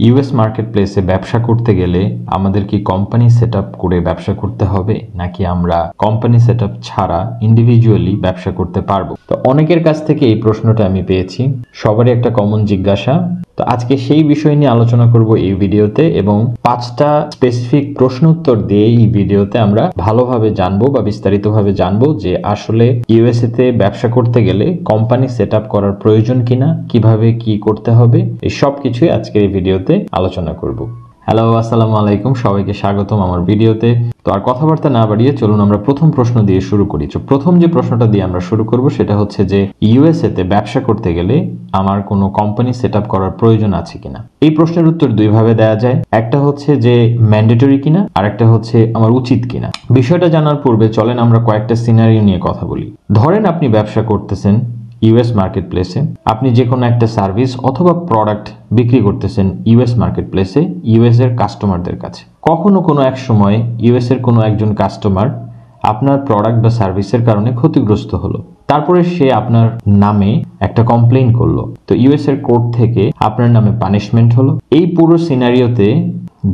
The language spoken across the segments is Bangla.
ইউএস মার্কেট প্লেসে ব্যবসা করতে গেলে আমাদের কি কোম্পানি সেট আপ করে ব্যবসা করতে হবে, নাকি আমরা কোম্পানি সেট আপ ছাড়া ইন্ডিভিজুয়ালি ব্যবসা করতে পারবো? তো অনেকের কাছ থেকে এই প্রশ্নটা আমি পেয়েছি, সবারই একটা কমন জিজ্ঞাসা। তো আজকে সেই বিষয় নিয়ে আলোচনা করব এই ভিডিওতে, এবং 5টা স্পেসিফিক প্রশ্ন উত্তর দিয়ে এই ভিডিওতে আমরা ভালোভাবে জানবো বা বিস্তারিতভাবে জানবো যে আসলে ইউএসএ তে ব্যবসা করতে গেলে কোম্পানি সেট আপ করার প্রয়োজন কিনা, কিভাবে কি করতে হবে, এই সব কিছুই আজকের এই ভিডিওতে আলোচনা করব। হ্যালো, আসসালামু আলাইকুম, সবাইকে স্বাগতম আমার ভিডিওতে। তো আর কথাবার্তা না বাড়িয়ে চলুন আমরা প্রথম প্রশ্ন দিয়ে শুরু করি। তো প্রথম যে প্রশ্নটা দিয়ে আমরা শুরু করব সেটা হচ্ছে যে ইউএসএ তে ব্যবসা করতে গেলে আমার কোনো কোম্পানি সেট আপ করার প্রয়োজন আছে কিনা। এই প্রশ্নের উত্তর দুইভাবে দেওয়া যায়, একটা হচ্ছে যে ম্যান্ডেটরি কিনা, আর একটা হচ্ছে আমার উচিত কিনা। বিষয়টা জানার পূর্বে চলেন আমরা কয়েকটা সিনারিও নিয়ে কথা বলি। ধরেন আপনি ব্যবসা করতেছেন ইউএস মার্কেট প্লেসে, আপনি যে কোনো একটা সার্ভিস অথবা প্রোডাক্ট বিক্রি করতেছেন ইউএস মার্কেট প্লেসে ইউএস এর কাস্টমারদের কাছে। কখনো কোনো এক সময় ইউএস এর কোনো একজন কাস্টমার আপনার প্রোডাক্ট বা সার্ভিসের কারণে ক্ষতিগ্রস্ত হলো, তারপরে সে আপনার নামে একটা কমপ্লেইন করলো। তো ইউএস এর কোর্ট থেকে আপনার নামে পানিশমেন্ট হলো। এই পুরো সিনারিওতে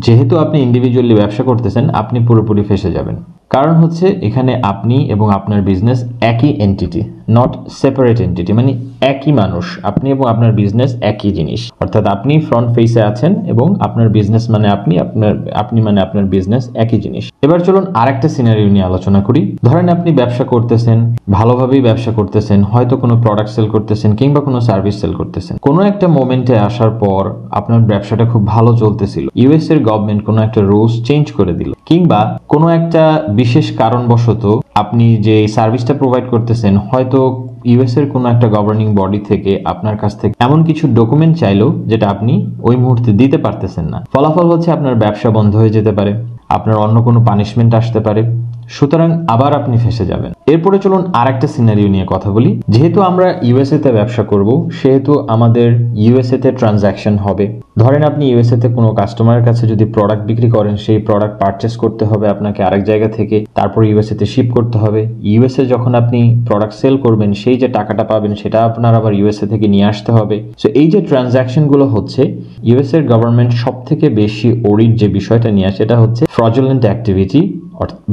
যেহেতু আপনি ইন্ডিভিজুয়ালি ব্যবসা করতেছেন, আপনি পুরোপুরি ফেঁসে যাবেন। কারণ হচ্ছে এখানে আপনি এবং আপনার বিজনেস একই এন্টিটি, নট সেপারেট এন্টিটি, মানে একই মানুষ। আপনি এবং আপনার বিজনেস একই জিনিস, অর্থাৎ আপনি ফ্রন্ট ফেসে আছেন এবং আপনার বিজনেস মানে আপনি মানে আপনার বিজনেস একই জিনিস। এবার চলুন আরেকটা সিনারিও নিয়ে আলোচনা করি। ধরেন আপনি ব্যবসা করতেছেন, ভালোভাবেই ব্যবসা করতেছেন, হয়তো কোনো প্রোডাক্ট সেল করতেছেন কিংবা কোনো সার্ভিস সেল করতেছেন। কোনো একটা মোমেন্টে আসার পর আপনার ব্যবসাটা খুব ভালো চলতেছিল, ইউএস এর গভর্নমেন্ট কোনো একটা রুলস চেঞ্জ করে দিল, কিংবা কোনো একটা বিশেষ কারণবশত আপনি যে সার্ভিসটা প্রোভাইড করতেছেন, হয়তো ইউএস এর কোনো একটা গভর্নিং বডি থেকে আপনার কাছ থেকে এমন কিছু ডকুমেন্ট চাইলো যেটা আপনি ওই মুহূর্তে দিতে পারতেছেন না। ফলাফল হচ্ছে আপনার ব্যবসা বন্ধ হয়ে যেতে পারে, আপনার অন্য কোনো পানিশমেন্ট আসতে পারে, সুতরাং আবার আপনি ফেঁসে যাবেন। এরপরে চলুন আরেকটা সিনারিও নিয়ে কথা বলি। যেহেতু আমরা ইউএসএ তে ব্যবসা করব, সেহেতু আমাদের ইউএসএ তে ট্রানজাকশন হবে। ধরেন আপনি ইউএসএ তে কোনো কাস্টমারের কাছে যদি প্রোডাক্ট বিক্রি করেন, সেই প্রোডাক্ট পারচেস করতে হবে আপনাকে আরেক জায়গা থেকে, তারপর ইউএসএ তে শিপ করতে হবে। ইউএসএ যখন আপনি প্রোডাক্ট সেল করবেন, সেই যে টাকাটা পাবেন সেটা আপনার আবার ইউএসএ থেকে নিয়ে আসতে হবে। সো এই যে ট্রানজাকশন গুলো হচ্ছে, ইউএস এর গভর্নমেন্ট সব থেকে বেশি অডিট যে বিষয়টা নিয়ে আসে সেটা হচ্ছে ফ্রডুলেন্ট অ্যাক্টিভিটি,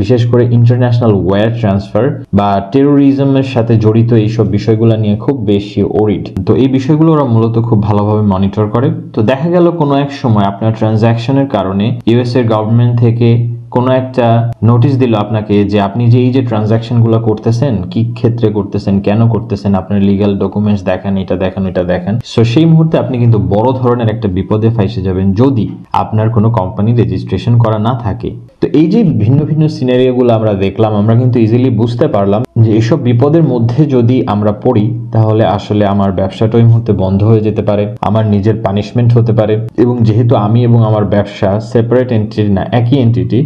বিশেষ করে ইন্টারন্যাশনাল ওয়্যার ট্রান্সফার বা টেরোরিজমের সাথে জড়িত এইসব বিষয়গুলো নিয়ে খুব বেশি অডিট। তো এই বিষয়গুলো ওরা মূলত খুব ভালোভাবে মনিটর করে। তো দেখা গেল কোনো এক সময় আপনার ট্রানজাকশনের কারণে ইউএস এর গভর্নমেন্ট থেকে কোনো একটা নোটিশ দিল আপনাকে যে আপনি যে এই যে ট্রানজাকশন গুলো করতেছেন, কি ক্ষেত্রে করতেছেন, কেন করতেছেন, আপনার লিগ্যাল ডকুমেন্টস দেখান, এটা দেখান, এটা দেখান। সো সেই মুহূর্তে আপনি কিন্তু বড় ধরনের একটা বিপদে ফাঁসে যাবেন যদি আপনার কোনো কোম্পানি রেজিস্ট্রেশন করা না থাকে। তো এই যে ভিন্ন ভিন্ন সিনারিও গুলো আমরা দেখলাম, আমরা কিন্তু ইজিলি বুঝতে পারলাম যে এসব বিপদের মধ্যে যদি আমরা পড়ি, তাহলে আসলে আমার ব্যবসাটা ওই মুহূর্তে বন্ধ হয়ে যেতে পারে, আমার নিজের পানিশমেন্ট হতে পারে, এবং যেহেতু আমি এবং আমার ব্যবসা সেপারেট এন্টিটি না, একই এন্টিটি,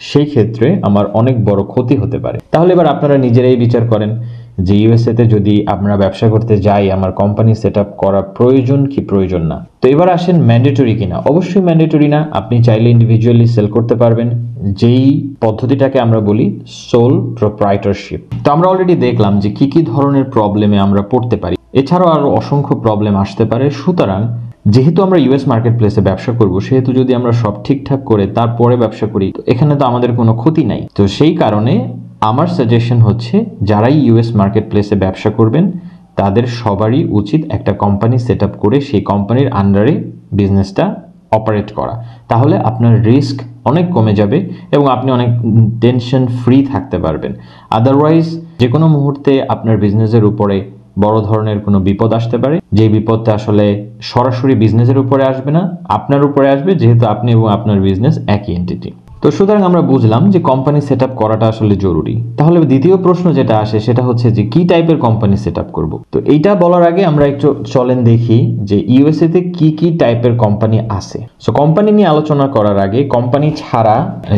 সেই ক্ষেত্রে আমার অনেক বড় ক্ষতি হতে পারে। তাহলে এবার আপনারা নিজেরাই বিচার করেন যে ইউএসএ তে যদি আমরা ব্যবসা করতে যাই, আমার কোম্পানি সেট আপ করা প্রয়োজন কি প্রয়োজন না। তো এবার আসেন ম্যান্ডেটরি কিনা। অবশ্যই ম্যান্ডেটরি না, আপনি চাইলে ইন্ডিভিজুয়ালি সেল করতে পারবেন, যেই পদ্ধতিটাকে আমরা বলি সোল প্রোপ্রাইটরশিপ। তো আমরা অলরেডি দেখলাম যে কি কি ধরনের প্রবলেমে আমরা পড়তে পারি, এছাড়াও আরো অসংখ্য প্রবলেম আসতে পারে। সুতরাং যেহেতু আমরা ইউএস মার্কেট প্লেসে ব্যবসা করব, সেহেতু যদি আমরা সব ঠিকঠাক করে তারপরে ব্যবসা করি, তো এখানে তো আমাদের কোনো ক্ষতি নাই। তো সেই কারণে আমার সাজেশন হচ্ছে, যারাই ইউএস মার্কেট প্লেসে ব্যবসা করবেন তাদের সবারই উচিত একটা কোম্পানি সেট আপ করে সেই কোম্পানির আন্ডারে বিজনেসটা অপারেট করা। তাহলে আপনার রিস্ক অনেক কমে যাবে এবং আপনি অনেক টেনশন ফ্রি থাকতে পারবেন। আদারওয়াইজ যে কোনো মুহূর্তে আপনার বিজনেসের উপরে বড় ধরনের কোনো বিপদ আসতে পারে, যে বিপদটা আসলে সরাসরি বিজনেসের উপরে আসবে না, আপনার উপরে আসবে, যেহেতু আপনি এবং আপনার বিজনেস একই এন্টিটি। তো সুতরাং আমরা বুঝলাম যে কোম্পানি সেট আপ করাটা আসলে জরুরি। তাহলে দ্বিতীয় প্রশ্ন যেটা আসে সেটা হচ্ছে যে কি টাইপের কোম্পানি সেট আপ করবো। তো এইটা বলার আগে আমরা একটু চলেন দেখি যে ইউএসএ তে কি কি টাইপের কোম্পানি আছে। সো কোম্পানি নিয়ে আলোচনা করার আগে, কোম্পানি ছাড়া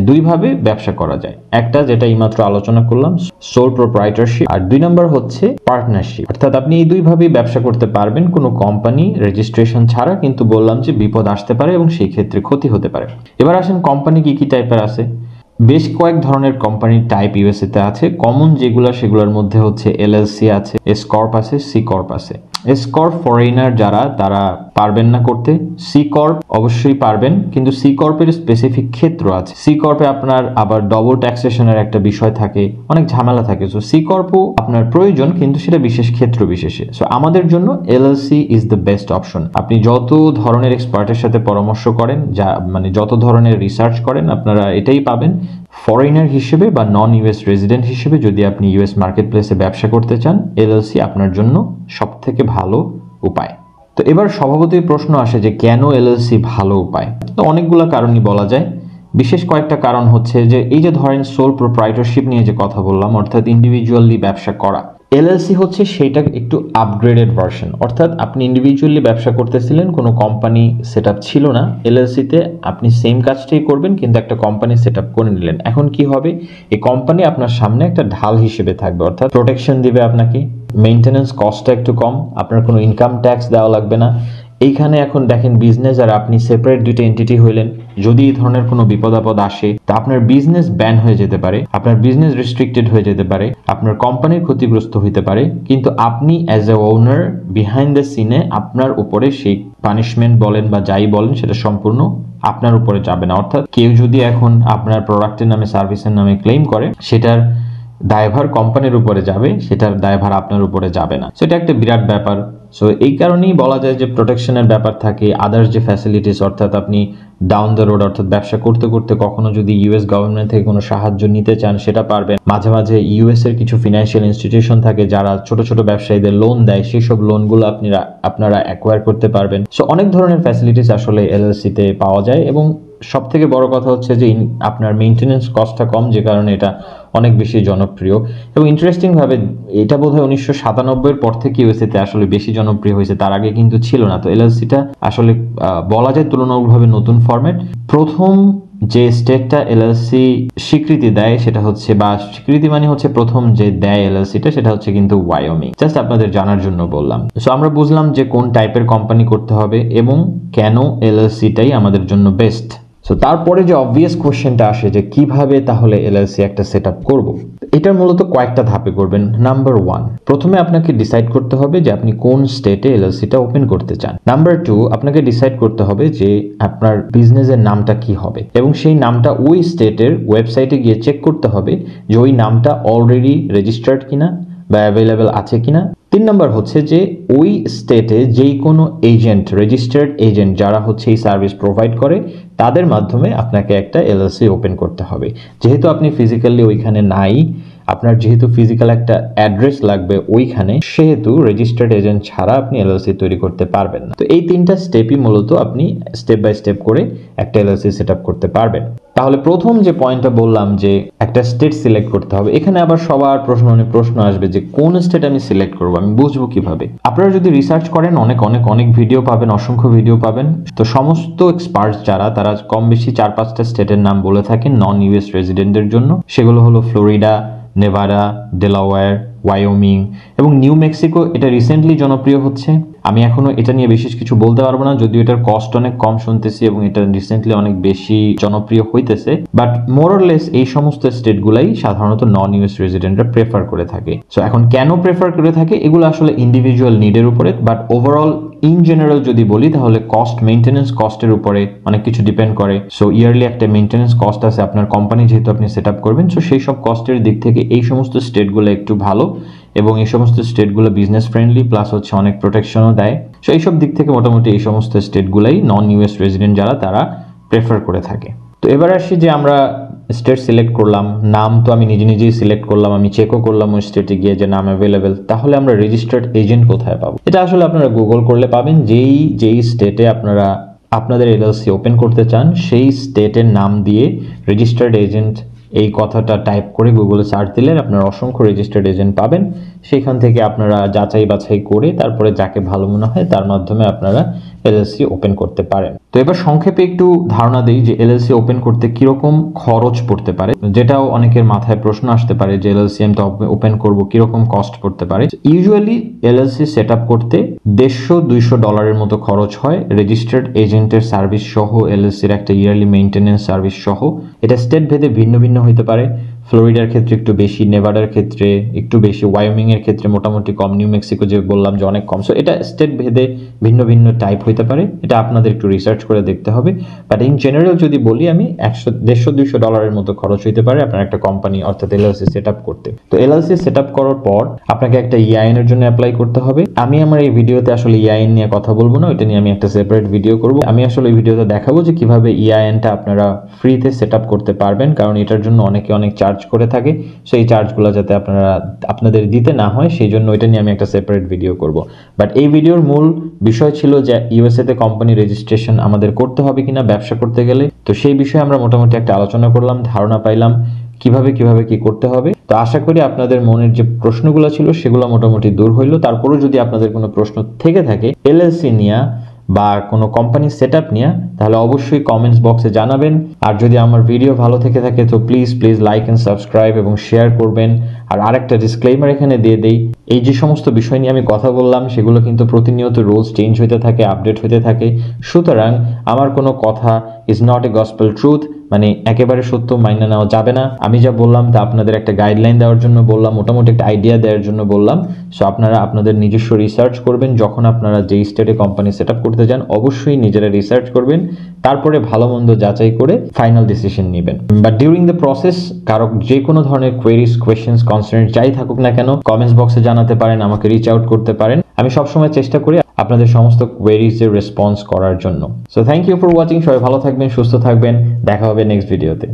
দুইভাবে ব্যবসা করা যায়। একটা যেটা এইমাত্র আলোচনা করলাম, সোল প্রোপ্রাইটরশিপ, আর 2 নম্বর হচ্ছে পার্টনারশিপ। অর্থাৎ আপনি এই দুইভাবেই ব্যবসা করতে পারবেন কোনো কোম্পানি রেজিস্ট্রেশন ছাড়া, কিন্তু বললাম যে বিপদ আসতে পারে এবং সেই ক্ষেত্রে ক্ষতি হতে পারে। এবার আসেন কোম্পানি কি কি টাইপের আছে। বেশ কয়েক ধরনের কোম্পানির টাইপ ইউএসএ তে আছে। কমন যেগুলো সেগুলোর মধ্যে হচ্ছে এলএলসি আছে, এস কর্প আছে, সি কর্প আছে। এস কর্প ফরেনার যারা তারা পারবেন না করতে, সি কর্প অবশ্যই পারবেন, কিন্তু সি কর্পের স্পেসিফিক ক্ষেত্র আছে। সি কর্পে আপনার আবার ডবল ট্যাক্সেশনের একটা বিষয় থাকে, অনেক ঝামেলা থাকে। সো সি কর্পও আপনার প্রয়োজন, কিন্তু সেটা বিশেষ ক্ষেত্র বিশেষে। সো আমাদের জন্য LLC is the best option. আপনি যত ধরনের এক্সপার্টের সাথে পরামর্শ করেন, যা মানে যত ধরনের রিসার্চ করেন, আপনারা এটাই পাবেন। ফরেনার হিসেবে বা নন ইউএস রেজিডেন্ট হিসেবে যদি আপনি ইউএস মার্কেট প্লেসে ব্যবসা করতে চান, এলএলসি আপনার জন্য সব থেকে ভালো উপায়। তো এবার স্বভাবতই প্রশ্ন আসে যে কেন এলএলসি ভালো উপায়? তো অনেকগুলো কারণই বলা যায়। বিশেষ কয়েকটা কারণ হচ্ছে যে এই যে ধরেন সোল প্রোপ্রাইটরশিপ নিয়ে যে কথা বললাম, অর্থাৎ ইন্ডিভিজুয়ালি ব্যবসা করা, এলএলসি হচ্ছে সেইটা একটু আপগ্রেডেড ভার্সন। অর্থাৎ আপনি ইন্ডিভিজুয়ালি ব্যবসা করতেছিলেন, কোনো কোম্পানি সেট আপ ছিল না, এলএলসিতে আপনি সেম কাজটাই করবেন কিন্তু একটা কোম্পানি সেট আপ করে নিলেন। এখন কি হবে, এই কোম্পানি আপনার সামনে একটা ঢাল হিসেবে থাকবে, অর্থাৎ প্রোটেকশন দিবে আপনাকে, মেইনটেনেন্স কস্টটা একটু কম, আপনার কোনো ইনকাম ট্যাক্স দেওয়া লাগবে না। এইখানে এখন দেখেন বিজনেস আর আপনি সেপারেট দুইটা এন্টিটি হইলেন, যদি এই ধরনের কোনো বিপদ আপদ আসে তা আপনার বিজনেস ব্যান হয়ে যেতে পারে, আপনার বিজনেস রেস্ট্রিক্টেড হয়ে যেতে পারে, আপনার কোম্পানির ক্ষতিগ্রস্ত হইতে পারে, কিন্তু আপনি as a owner behind the সিনে আপনার উপরে সেই পানিশমেন্ট বলেন বা যাই বলেন সেটা সম্পূর্ণ আপনার উপরে যাবে না। অর্থাৎ কেউ যদি এখন আপনার প্রোডাক্টের নামে সার্ভিসের নামে ক্লেম করে, সেটার দায়ভার কোম্পানির উপরে যাবে, সেটার দায়ভার আপনার উপরে যাবে না। সেটা একটা বিরাট ব্যাপার। সো এই কারণেই বলা যায় যে প্রোটেকশনের ব্যাপার থাকে। আদার্স যে ফ্যাসিলিটিস, অর্থাৎ আপনি ডাউন দ্য রোড অর্থাৎ ব্যবসা করতে করতে কখনো যদি ইউএস গভর্নমেন্ট থেকে কোনো সাহায্য নিতে চান সেটা পারবেন। মাঝে মাঝে ইউএস এর কিছু ফিনান্সিয়াল ইনস্টিটিউশন থাকে যারা ছোট ছোট ব্যবসায়ীদের লোন দেয়, সেই সব লোনগুলো আপনারা অ্যাকোয়ার করতে পারবেন। সো অনেক ধরনের ফ্যাসিলিটিস আসলে এলএলসি তে পাওয়া যায়, এবং সব থেকে বড় কথা হচ্ছে যে আপনার মেইনটেনেন্স কস্টটা কম, যে কারণে এটা অনেক বেশি জনপ্রিয়। এবং ইন্টারেস্টিং ভাবে এটা বোধহয় 1997 এর পর থেকে ইউএসএতে আসলে বেশি জনপ্রিয় হয়েছে, তার আগে কিন্তু ছিল না। তো এলএলসিটা আসলে বলা যায় তুলনামূলকভাবে নতুন ফরম্যাট। প্রথম যে স্টেটটা এলএলসি স্বীকৃতি দেয় সেটা হচ্ছে, বা স্বীকৃতি মানে হচ্ছে প্রথম যে দেয় এলএলসিটা, সেটা হচ্ছে কিন্তু ওয়াইওমিং। জাস্ট আপনাদের জানার জন্য বললাম। সো আমরা বুঝলাম যে কোন টাইপের কোম্পানি করতে হবে এবং কেন এলএলসিটাই আমাদের জন্য বেস্ট। সো তারপরে যে অবভিয়াস কোশ্চেনটা আসে যে কিভাবে তাহলে এলএলসি একটা সেট আপ করবো, এটার মূলত কয়েকটা ধাপে করবেন। নাম্বার 1, প্রথমে আপনাকে ডিসাইড করতে হবে যে আপনি কোন স্টেটে এলএলসিটা ওপেন করতে চান। নাম্বার 2, আপনাকে ডিসাইড করতে হবে যে আপনার বিজনেসের নামটা কি হবে, এবং সেই নামটা ওই স্টেটের ওয়েবসাইটে গিয়ে চেক করতে হবে যে ওই নামটা অলরেডি রেজিস্টার্ড কিনা বা অ্যাভেলেবেল আছে কিনা। 3 নম্বর হচ্ছে যে ওই স্টেটে যেই কোনো এজেন্ট, রেজিস্টার্ড এজেন্ট যারা হচ্ছে এই সার্ভিস প্রোভাইড করে, তাদের মাধ্যমে আপনাকে একটা এলএলসি ওপেন করতে হবে। যেহেতু আপনি ফিজিক্যালি ওইখানে নাই, আপনার যেহেতু ফিজিক্যাল একটা অ্যাড্রেস লাগবে ওইখানে, সেহেতু রেজিস্টার্ড এজেন্ট ছাড়া আপনি এলএলসি তৈরি করতে পারবেন না। তো এই 3টা স্টেপই মূলত আপনি স্টেপ বাই স্টেপ করে একটা এলএলসি সেট আপ করতে পারবেন। তাহলে প্রথম যে পয়েন্টটা বললাম যে একটা স্টেট সিলেক্ট করতে হবে, এখানে আবার সবার প্রশ্ন আসবে যে কোন স্টেট আমি সিলেক্ট করব, আমি বুঝবো কিভাবে? আপনারা যদি রিসার্চ করেন অনেক ভিডিও পাবেন, অসংখ্য ভিডিও পাবেন। তো সমস্ত এক্সপার্টস যারা, তারা কম বেশি 4-5টা স্টেটের নাম বলে থাকেন নন ইউএস রেজিডেন্টদের জন্য। সেগুলো হলো ফ্লোরিডা, নেভাডা, ডেলাওয়্যার, ওয়াইওমিং এবং নিউ মেক্সিকো। এটা রিসেন্টলি জনপ্রিয় হচ্ছে। আমি এখনো এটা নিয়ে বিশেষ কিছু বলতে পারবো না, যদিও এটার কস্ট অনেক কম শুনতেছি এবং এটা রিসেন্টলি অনেক বেশি জনপ্রিয় হইতেছে। বাট মোরলেস এই সমস্ত স্টেটগুলাই সাধারণত নন ইউএস রেজিডেন্টরা প্রেফার করে থাকে। সো এখন কেন প্রেফার করে থাকে, এগুলো আসলে ইন্ডিভিজুয়াল নিডের উপরে, বাট ওভারঅল ইন জেনারেল যদি বলি তাহলে কস্ট, মেইনটেনেন্স কস্টের উপরে অনেক কিছু ডিপেন্ড করে। সো ইয়ারলি একটা মেইনটেনেন্স কস্ট আছে আপনার কোম্পানি যেহেতু আপনি সেট আপ করবেন। সো সেই সব কস্টের দিক থেকে এই সমস্ত স্টেটগুলো একটু ভালো, এবং এই সমস্ত স্টেটগুলো বিজনেস ফ্রেন্ডলি, প্লাস হচ্ছে অনেক প্রোটেকশনও দেয়। সো এইসব দিক থেকে মোটামুটি এই সমস্ত স্টেটগুলাই নন ইউএস রেজিডেন্ট যারা, তারা প্রেফার করে থাকে। তো এবার আসি যে আমরা স্টেট সিলেক্ট করলাম, নাম তো আমি নিজেই সিলেক্ট করলাম, আমি চেকও করলাম ওই স্টেটে গিয়ে যে নাম অ্যাভেলেবেল। তাহলে আমরা রেজিস্টার্ড এজেন্ট কোথায় পাবো? এটা আসলে আপনারা গুগল করলে পাবেন। যেই স্টেটে আপনারা আপনাদের এলএলসি ওপেন করতে চান, সেই স্টেটের নাম দিয়ে রেজিস্টার্ড এজেন্ট এই কথাটা টাইপ করে গুগলে সার্চ দিলে আপনারা অসংখ্য রেজিস্টার্ড এজেন্ট পাবেন। সেখান থেকে আপনারা যাচাই বাছাই করে তারপরে যাকে ভালো মনে হয় তার মাধ্যমে আপনারা এলএলসি ওপেন করতে পারেন। তো এবার সংক্ষেপে একটু ধারণা দেই যে এলএলসি ওপেন করতে কিরকম খরচ পড়তে পারে, যেটাও অনেকের মাথায় প্রশ্ন আসতে পারে যে এলএলসি আমি তো ওপেন করব, কিরকম কস্ট পড়তে পারে। ইউজুয়ালি এলএলসি সেট আপ করতে $150-200 মতো খরচ হয়, রেজিস্টার্ড এজেন্টের সার্ভিস সহ, এলএলসির একটা ইয়ারলি মেইনটেনেন্স সার্ভিস সহ। এটা স্টেট ভেদে ভিন্ন ভিন্ন হইতে পারে। ফ্লোরিডার ক্ষেত্রে একটু বেশি, নেভাডার ক্ষেত্রে একটু বেশি, ওয়াইমিং এর ক্ষেত্রে মোটামুটি কম, নিউ মেক্সিকো যে বললাম যে অনেক কম। সো এটা স্টেট ভেদে ভিন্ন ভিন্ন টাইপ হইতে পারে, এটা আপনাদের একটু রিসার্চ করে দেখতে হবে। বাট ইন জেনারেল যদি বলি আমি, $150-200 মতো খরচ হইতে পারে আপনার একটা কোম্পানি অর্থাৎ এলএলসি সেট আপ করতে। তো এলএলসি সেট আপ করার পর আপনাকে একটা ইআইএন এর জন্য অ্যাপ্লাই করতে হবে। আমি আমার এই ভিডিওতে আসলে ইআইএন নিয়ে কথা বলবো না, ওইটা নিয়ে আমি একটা সেপারেট ভিডিও করব। আমি আসলে এই ভিডিওতে দেখাবো যে কিভাবে ইআইএনটা আপনারা ফ্রিতে সেট আপ করতে পারবেন, কারণ এটার জন্য অনেকে অনেক চার্জ করে থাকে। সেই চার্জগুলো যাতে আপনাদের দিতে না হয়, সেই জন্য ওইটা নিয়ে আমি একটা সেপারেট ভিডিও করব। বাট এই ভিডিওর মূল বিষয় ছিল যে ইউএসএ তে কোম্পানি রেজিস্ট্রেশন আমাদের করতে হবে কিনা ব্যবসা করতে গেলে। তো সেই বিষয়ে আমরা মোটামুটি একটা আলোচনা করলাম, ধারণা পাইলাম কিভাবে কি করতে হবে। তো আশা করি আপনাদের মনের যে প্রশ্নগুলো ছিল সেগুলো মোটামুটি দূর হইলো। তারপরেও যদি আপনাদের কোনো প্রশ্ন থেকে থাকে এলএলসি নিয়ে বা কোনো কোম্পানি সেটআপ নিয়ে, তাহলে অবশ্যই কমেন্টস বক্সে জানাবেন। আর যদি আমার ভিডিও ভালো থেকে থাকে তো প্লিজ লাইক এন্ড সাবস্ক্রাইব এবং শেয়ার করবেন। আর আরেকটা ডিসক্লেইমার এখানে দিয়ে দেই, এই যে সমস্ত বিষয় নিয়ে আমি কথা বললাম সেগুলো কিন্তু প্রতিনিয়ত রুলস চেঞ্জ হতে থাকে, আপডেট হতে থাকে। সুতরাং আমার কোনো কথা is not a gospel truth, মানে একেবারে সত্য মাইনে নেওয়া যাবে না। আমি যা বললাম তা আপনাদের একটা গাইডলাইন দেওয়ার জন্য বললাম, মোটামুটি একটা আইডিয়া দেওয়ার জন্য বললাম। সো আপনারা আপনাদের নিজস্ব রিসার্চ করবেন। যখন আপনারা যেই স্টেটে কোম্পানি সেট আপ করতে যান অবশ্যই নিজেরা রিসার্চ করবেন, তারপরে ভালো মন্দ যাচাই করে ফাইনাল ডিসিশন নেবেন। বাট ডিউরিং দ্য প্রসেস কারো যে কোনো ধরনের কোয়েরিজ, কোয়েশ্চেন্স, কনসার্ন যাই থাকুক না কেন কমেন্টস বক্সে জানাতে পারেন, আমাকে রিচ আউট করতে পারেন। আমি সবসময় চেষ্টা করি আপনাদের সমস্ত কোয়েরিজের রেসপন্স করার জন্য। So thank you for watching. সবাই ভালো থাকবেন, সুস্থ থাকবেন, দেখা হবে নেক্সট ভিডিওতে।